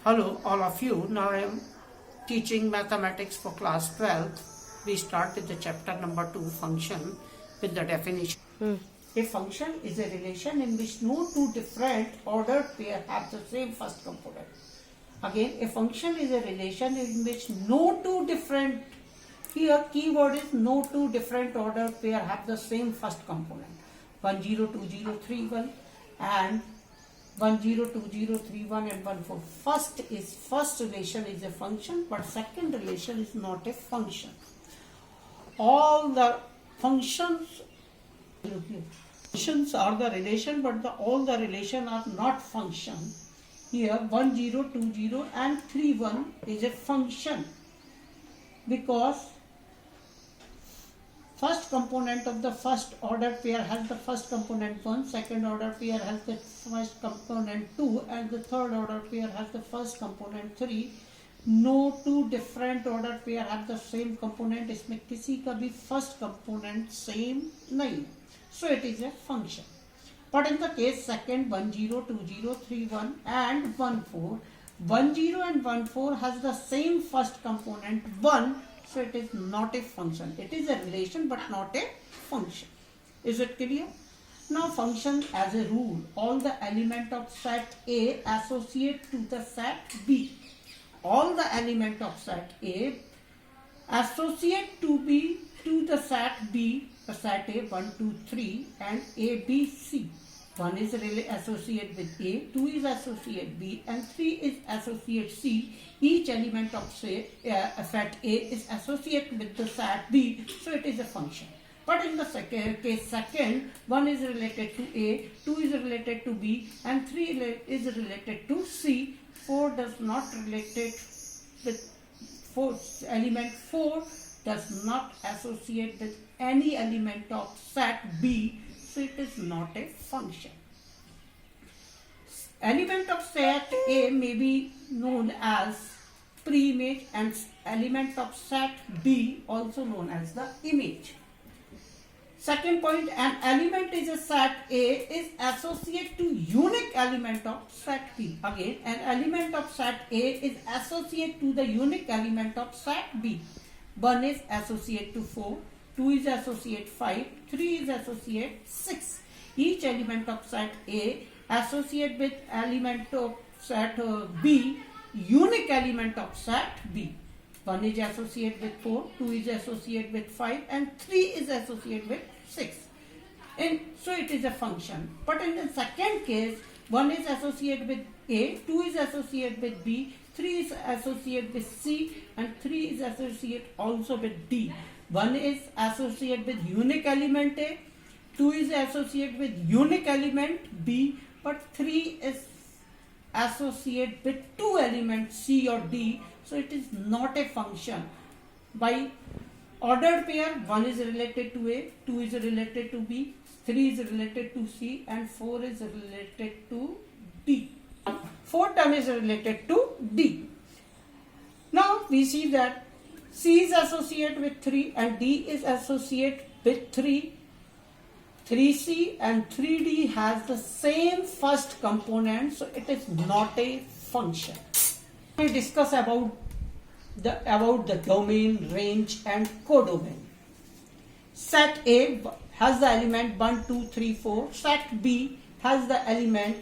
Hello, all of you. Now I am teaching mathematics for class 12th. We start with the chapter number 2, function, with the definition. A function is a relation in which no two different ordered pair have the same first component. Again, a function is a relation in which no two different, here keyword is no two different ordered pair have the same first component. 1 0 2 0 3 1 and 1 0 2 0 3 1 and 1 4. First relation is a function, but second relation is not a function. All the functions are the relation, but all the relation are not function. Here 1 0 2 0 and 3 1 is a function, because first component of the first order pair has the first component 1, second order pair has the first component 2, and the third order pair has the first component 3. No two different order pair have the same component. इसमें किसी का भी first component same नहीं, so it is a function. But in the case second 1 0 2 0 3 1 and 1 4, 1 0 and 1 4 has the same first component 1. So it is not a function. It is a relation but not a function. Is it clear? Now function as a rule, all the element of set A associate to the set B. All the element of set A associate to the set B, the set A 1 2 3 and A B C. 1 is associated with A, 2 is associated B, and 3 is associated C. Each element of set A is associated with the set B, so it is a function. But in the case second, 1 is related to A, 2 is related to B, and 3 is related to C. 4 does not related with element 4 does not associate with any element of set B. So it is not a function. Element of set A may be known as pre-image, and element of set B also known as the image. Second point, an element is a set A is associated to unique element of set B. Again, an element of set A is associated to the unique element of set B. 1 is associated to 4. 2 is associate 5, 3 is associate 6. Each element of set A associate with element of set B, unique element of set B. 1 is associate with 4, 2 is associate with 5 and 3 is associate with 6. And so it is a function. But in the second case, 1 is associated with A, 2 is associated with B, 3 is associated with C and 3 is associated also with D. 1 is associated with unique element A, 2 is associated with unique element B, but 3 is associated with two elements C or D, so it is not a function. By ordered pair, 1 is related to A, 2 is related to B, 3 is related to C and 4 is related to D. Fourth term is related to D. Now we see that C is associated with 3 and D is associated with 3. 3C and 3D has the same first component, so it is not a function. We discuss about the domain, range and codomain. Set A has the element 1, 2, 3, 4. Set B has the element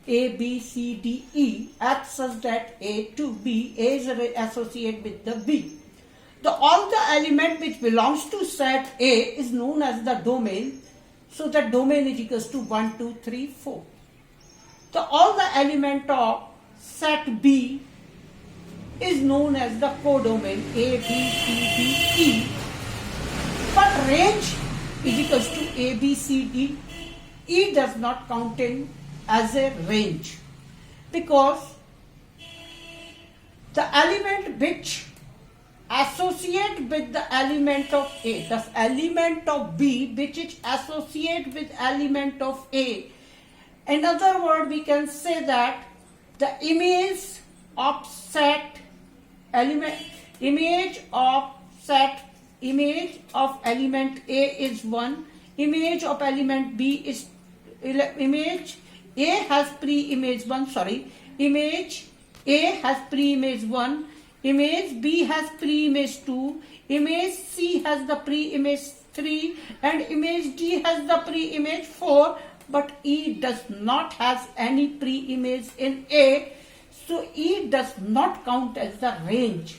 A, B, C, D, E at such that A to B is associated with the B. All the element which belongs to set A is known as the domain. So the domain is equals to 1, 2, 3, 4. All the element of set B is known as the codomain A, B, C, D, E. But range is equals to A, B, C, D. E does not count in as a range, because the element which associate with the element of A, the element of B which is associate with element of A. In other words, we can say that the image of element A is 1, image of element B is image A has pre-image 1, image A has pre-image 1, image B has pre-image 2, image C has the pre-image 3, and image D has the pre-image 4, but E does not has any pre-image in A, so E does not count as the range.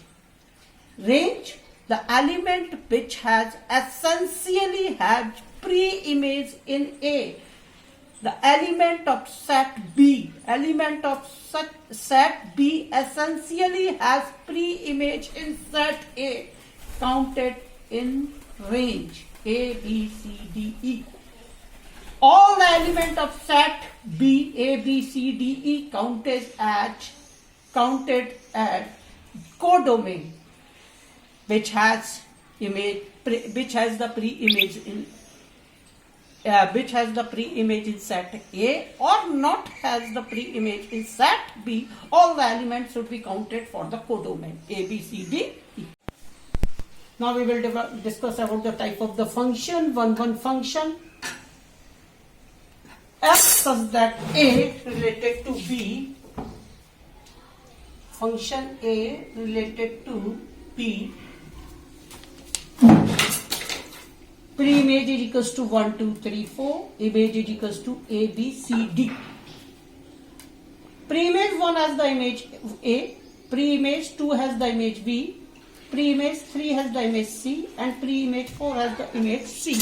Range, the element which has essentially has pre-image in A. The element of set B essentially has pre-image in set A, counted in range A, B, C, D, E. All the elements of set B, A, B, C, D, E counted as codomain, which has the pre-image in set A or not has the pre-image in set B. All the elements should be counted for the codomain A, B, C, D, E. Now we will discuss about the type of the function. One function f such that A related to B, function A related to B, pre-image is equals to 1, 2, 3, 4, image is equals to A, B, C, D. Pre-image 1 has the image A, pre-image 2 has the image B, pre-image 3 has the image C, and pre-image 4 has the image C.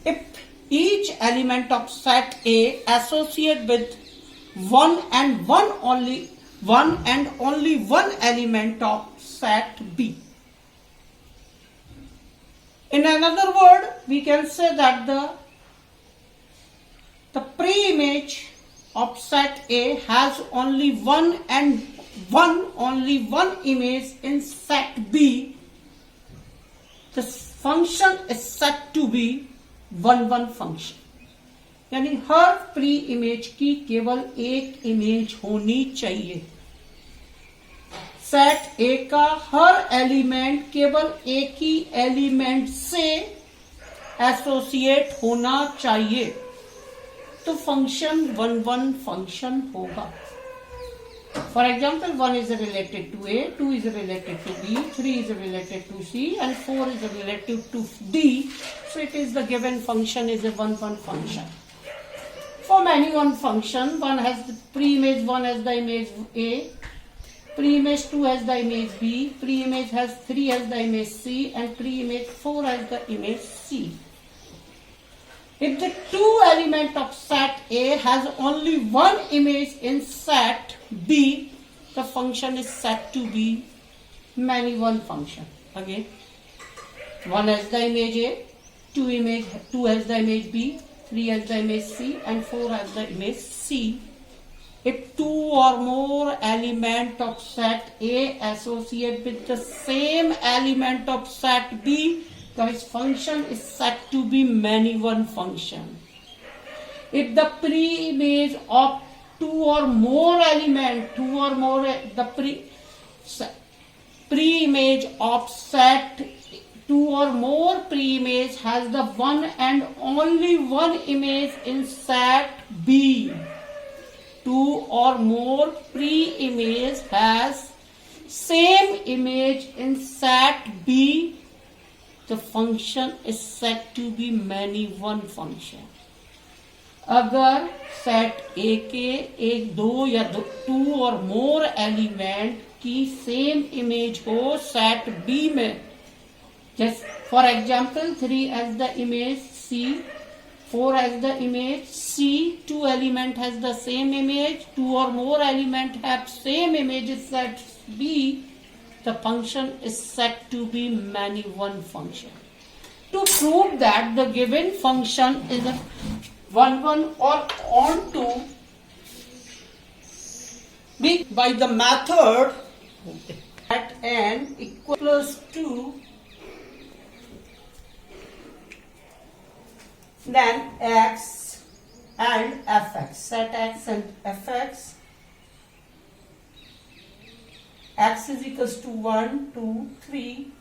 If each element of set A associate with one and only one element of set B. In another word, we can say that the pre-image of set A has only one image in set B. The function is said to be one function. यानी हर pre image की केवल एक image होनी चाहिए. Set ए का हर element केवल एक ही element से एसोसिएट होना चाहिए, तो फंक्शन वन फंक्शन होगा. For example 1 is related to A, 2 is related to B, 3 is related to C, and 4 is related to D. So it is the given function is a one function. From any one function, one has the pre-image 1 has the image A, pre-image 2 has the image B, pre-image 3 has the image C, and pre-image 4 has the image C. If the two element of set A has only one image in set B, the function is said to be many one function. Again, 1 has the image A, 2 has the image B, 3 has the image C, and 4 has the image C. If two or more element of set A associate with the same element of set B, this function is said to be many one function. If the pre-image of two or more pre-image of set two or more pre-image has the one and only one image in set B. Two or more pre-image has same image in set B, the function is said to be many one function. अगर set A के एक दो या to और मोर element की same image हो set B में, जैसे for example 3 has the image C, 4 has the image C, 2 element has the same image, 2 or more element have same image in set B, the function is said to be many one function. To prove that the given function is a one or onto by the method at n equals to then x and fx, set x and fx, x is equals to 1, 2, 3,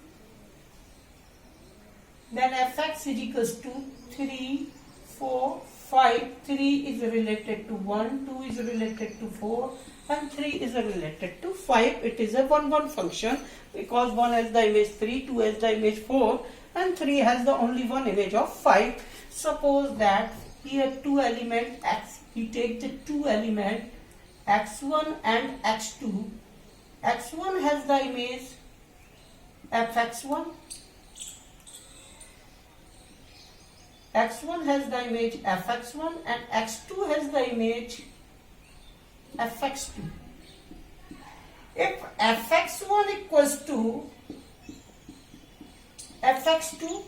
then fx is equals to 3, 4, 5, 3 is related to 1, 2 is related to 4, and 3 is related to 5. It is a 1-1 function because 1 has the image 3, 2 has the image 4 and 3 has the only one image of 5. Suppose that here two element x, we take the two element x1 and x2. x1 has the image fx1, x1 has the image fx1 and x2 has the image fx2. If fx1 equals to fx2,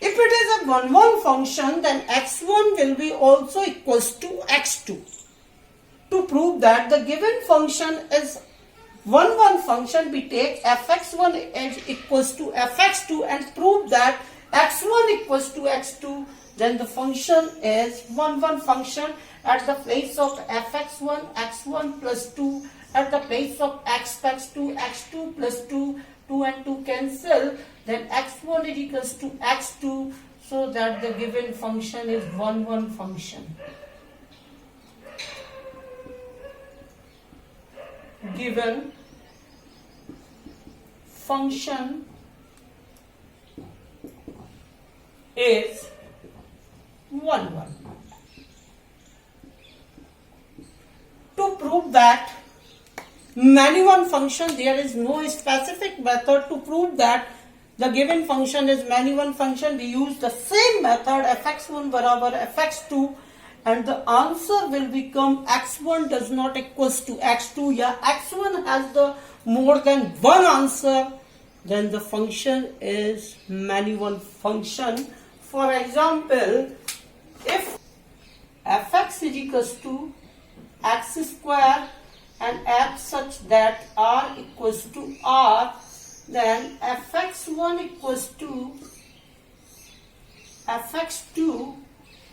if it is a 1-1 function, then x1 will be also equals to x2. To prove that the given function is 1-1 function, we take fx1 is equals to fx2 and prove that x1 equals to x2, then the function is 1-1 function. At the place of fx1, x1 plus 2, at the place of x2, x2 plus 2, 2 and 2 cancel, then x1 is equals to x2, so that the given function is 1-1 function. Given function is 1-1. To prove that many-one function, there is no specific method to prove that the given function is many-one function. We use the same method fx1 barabar fx2 and the answer will become x1 does not equals to x2. Yeah, x1 has the more than one answer, then the function is many-one function. For example, if fx is equals to x square and f such that r equals to r, then fx1 equals to fx2,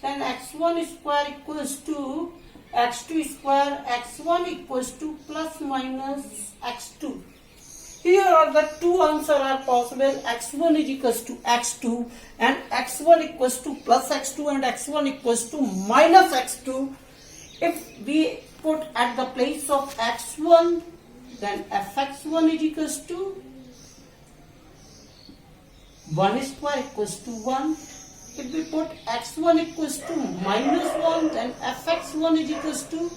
then x1 square equals to x2 square, x1 equals to plus minus x2. Here are the two answers are possible. x1 is equals to x2 and x1 equals to plus x2 and x1 equals to minus x2. If we put at the place of x1, then fx1 is equals to 1 square equals to 1. If we put x1 equals to minus 1, then fx1 is equals to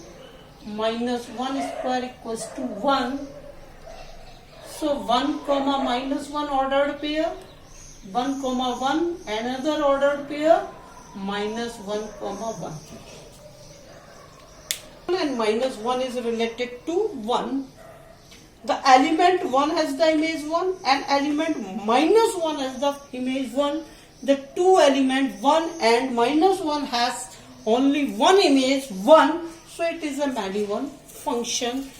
minus 1 square equals to 1. So 1 comma minus 1 ordered pair, 1 comma 1 another ordered pair, minus 1 comma 1. And minus 1 is related to 1. The element 1 has the image 1 and element minus 1 has the image 1. The two element 1 and minus 1 has only one image 1. So it is a many-one function.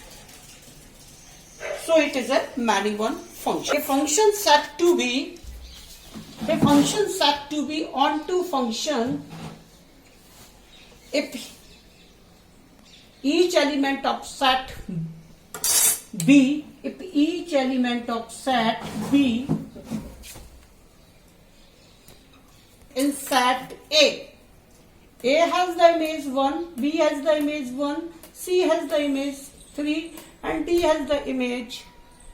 So it is a many-one function. A function set to be onto function if each element of set B, if each element of set B in set A has the image 1, B has the image 1, C has the image 3 and D has the image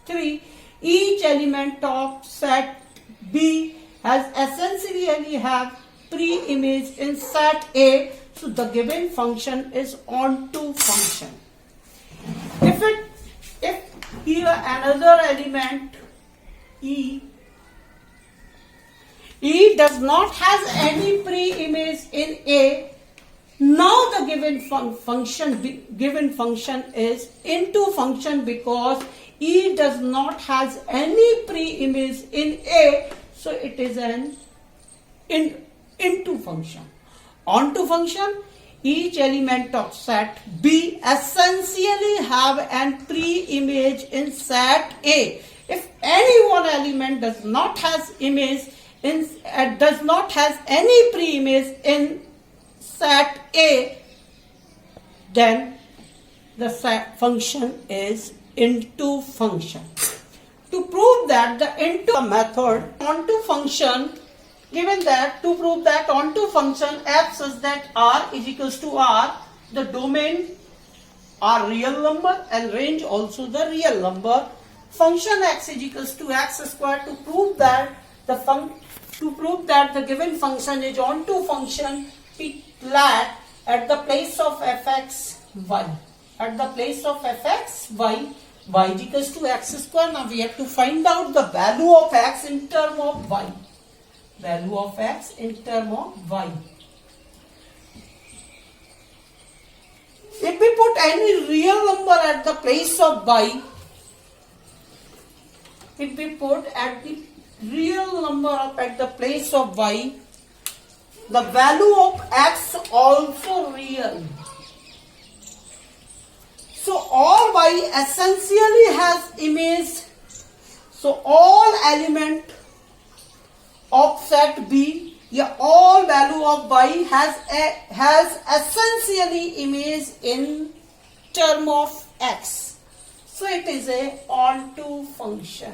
3. Each element of set B has essentially have pre-image in set A. So the given function is onto function. If here another element E does not has any pre-image in A, now the given function is into function because E does not has any pre-image in A, so it is an into function. Onto function, each element of set B essentially have an pre-image in set A. If any one element does not has image in does not has any pre-image in set A, then the set function is into function. To prove that the into method onto function, given that to prove that onto function f such that r is equals to r, the domain are real number and range also the real number. Function x is equals to x square. To prove that the given function is onto function, we let at the place of fx y. At the place of fx y is equals to x square. Now we have to find out the value of x in term of y. Value of x in term of y. If we put any real number at the place of y, if we put at the real number at the place of y, the value of x also real. So all y essentially has image. So all element of set B, all value of y has essentially image in term of x. So it is a onto function.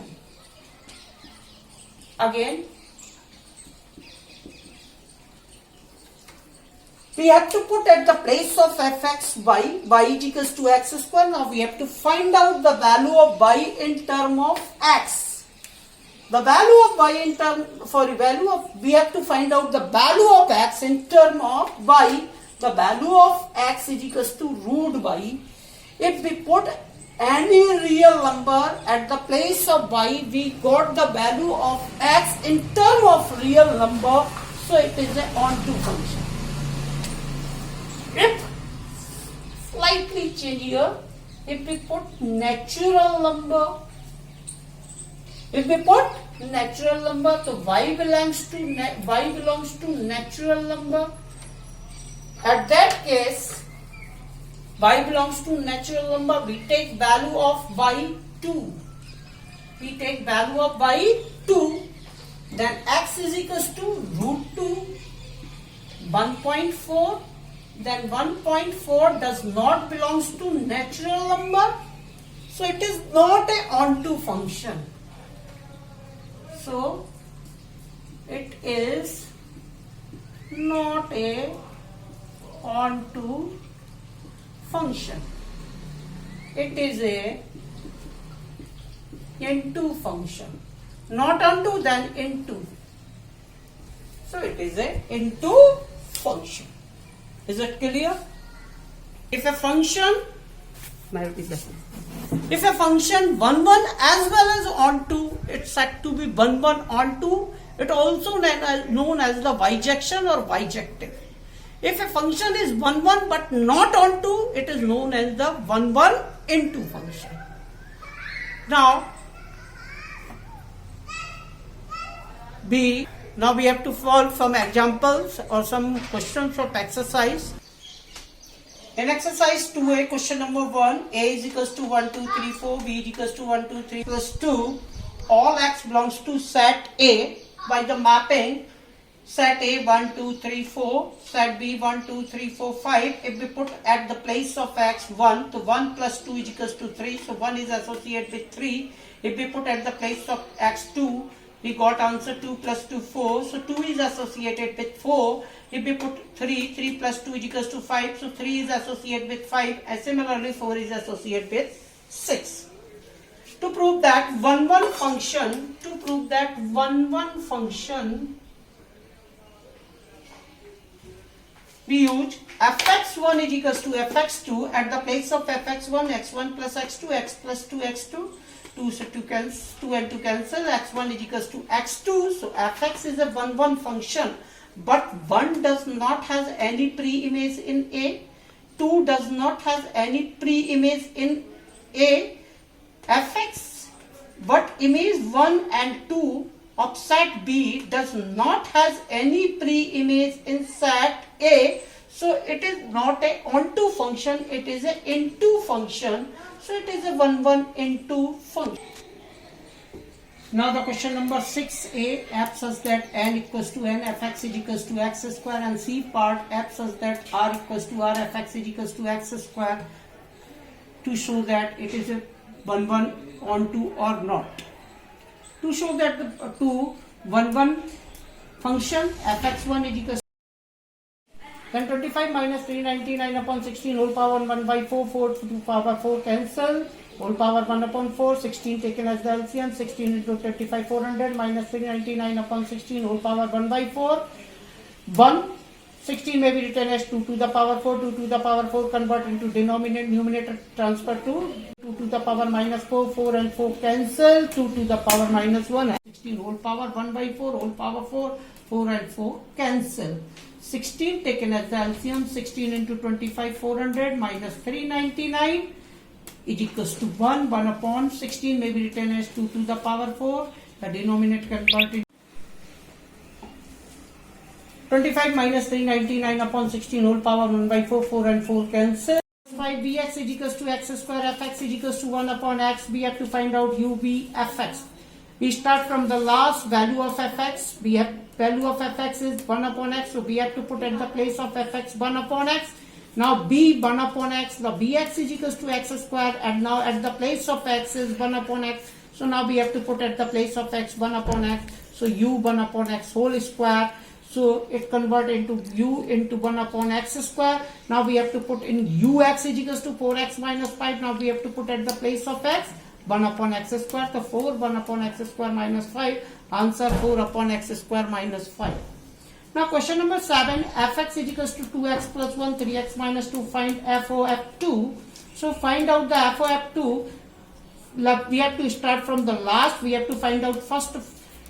Again, we have to put at the place of fx y is equals to x square. Now we have to find out the value of y in term of x. The value of y in term, we have to find out the value of x in term of y. The value of x is equals to root y. If we put any real number at the place of y, we got the value of x in term of real number. So it is an onto function. If slightly change here, if we put natural number, so y belongs to natural number. At that case, y belongs to natural number. We take value of y 2. We take value of y 2. Then x is equals to root 2, 1.4. Then 1.4 does not belongs to natural number. So it is not a onto function. So it is not a onto function. It is a into function. Not onto, then into. So it is a into function. Is it clear? If a function 1 1 as well as onto, it's said to be 1 1 onto. It also known as the bijection or bijective. If a function is 1 1 but not onto, it is known as the 1 1 into function. Now we have to solve some examples or some questions of exercise. In exercise 2a, question number 1, a is equals to 1, 2, 3, 4, b is equals to 1, 2, 3 plus 2. All x belongs to set A by the mapping set A 1, 2, 3, 4, set B 1, 2, 3, 4, 5. If we put at the place of x 1, so 1 plus 2 is equals to 3, so 1 is associated with 3. If we put at the place of x 2, we got answer 2 plus 2, 4. So 2 is associated with 4. If we put 3 plus 2 is equals to 5. So 3 is associated with 5. And similarly 4 is associated with 6. To prove that 1 1 function, we use fx1 is equals to fx2 at the place of fx1, x1 plus x2, x plus 2, x2. 2 and 2 cancel, x1 is equals to x2. So fx is a 1 1 function, but 1 does not have any pre-image in A, 2 does not have any pre-image in A. Fx, but image 1 and 2 of set B does not have any pre-image in set A. So it is not a onto function, it is a into function. So it is a 1 1 into function. Now the question number 6a, f such that n equals to n, fx is equals to x square, and c part f such that r equals to r, fx is equals to x square, to show that it is a 1 1 onto or not. To show that the 1 1 function fx1 is equals Then 25 minus 399 upon 16 whole power 1 by 4, 4 to the power 4 cancel. Whole power 1 upon 4, 16 taken as the LCM, 16 into 25, 400 minus 399 upon 16 whole power 1 by 4. 1, 16 may be written as 2 to the power 4, 2 to the power 4 convert into denominator, numerator transfer to 2 to the power minus 4, 4 and 4 cancel, 2 to the power minus 1, 16 whole power 1 by 4, whole power 4, 4 and 4 cancel. 16 taken as the LCM, 16 into 25, 400 minus 399 is equals to 1, 1 upon 16 may be written as 2 to the power 4, the denominator converted. 25 minus 399 upon 16 whole power 1 by 4, 4 and 4 cancel. 5 bx is equals to x square, fx is equals to 1 upon x. We have to find out u, v, fx. We start from the last value of fx. We have value of fx is 1 upon x. So we have to put at the place of fx 1 upon x. Now b 1 upon x. Now bx is equals to x square. And now at the place of x is 1 upon x. So now we have to put at the place of x 1 upon x. So u 1 upon x whole square. So it convert into u into 1 upon x square. Now we have to put in ux is equals to 4x minus 5. Now we have to put at the place of x 1 upon x square. So 4 1 upon x square minus 5. Answer 4 upon x square minus 5. Now question number 7. Fx is equals to 2x plus 1 3x minus 2. Find f of f2. So find out the f of f2. We have to start from the last. We have to find out first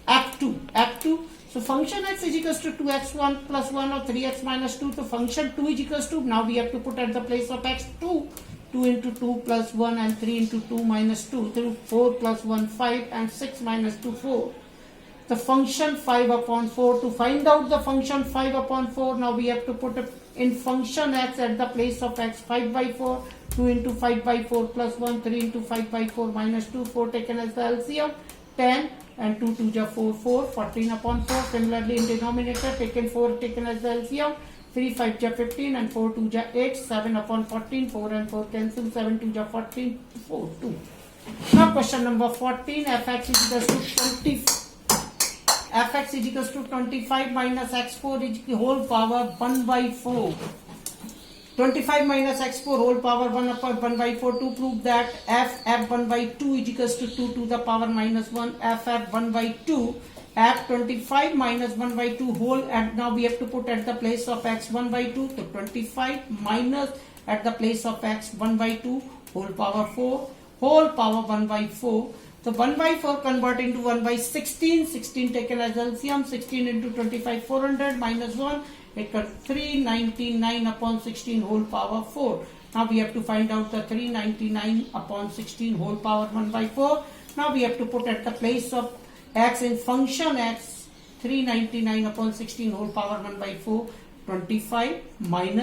f2. So function x is equals to 2x1 plus 1 or 3x minus 2. So function 2 is equals to, now we have to put at the place of x 2. 2 into 2 plus 1 and 3 into 2 minus 2. 4 plus 1 5 and 6 minus 2 4. The function 5 upon 4. To find out the function 5 upon 4, now we have to put in function x at the place of x 5 by 4. 2 into 5 by 4 plus 1, 3 into 5 by 4 minus 2, 4 taken as the LCM, 10 and 2 to the 4, 4, 14 upon 4. Similarly in denominator, taken 4 taken as the LCM, 3 5 ja 15 and 4 2 ja 8, 7 upon 14, 4 and 4 cancel, 7 2 ja 14, 4 2. Now question number 14, fx is equals to 20. Fx is equals to 25 minus x4 is the whole power 1 by 4. 25 minus x4 whole power 1 upon 1 by 4. To prove that f 1 by 2 is equals to 2 to the power minus 1, f 1 by 2, f 25 minus 1 by 2 whole, and now we have to put at the place of x 1 by 2. So 25 minus at the place of x 1 by 2 whole power 4, whole power 1 by 4. So 1 by 4 convert into 1 by 16, 16 taken as LCM, 16 into 25 400 minus 1. It got 399 upon 16 whole power 4. Now we have to find out the 399 upon 16 whole power 1 by 4. Now we have to put at the place of x in function x 399 upon 16 whole power 1 by 4. 25 minus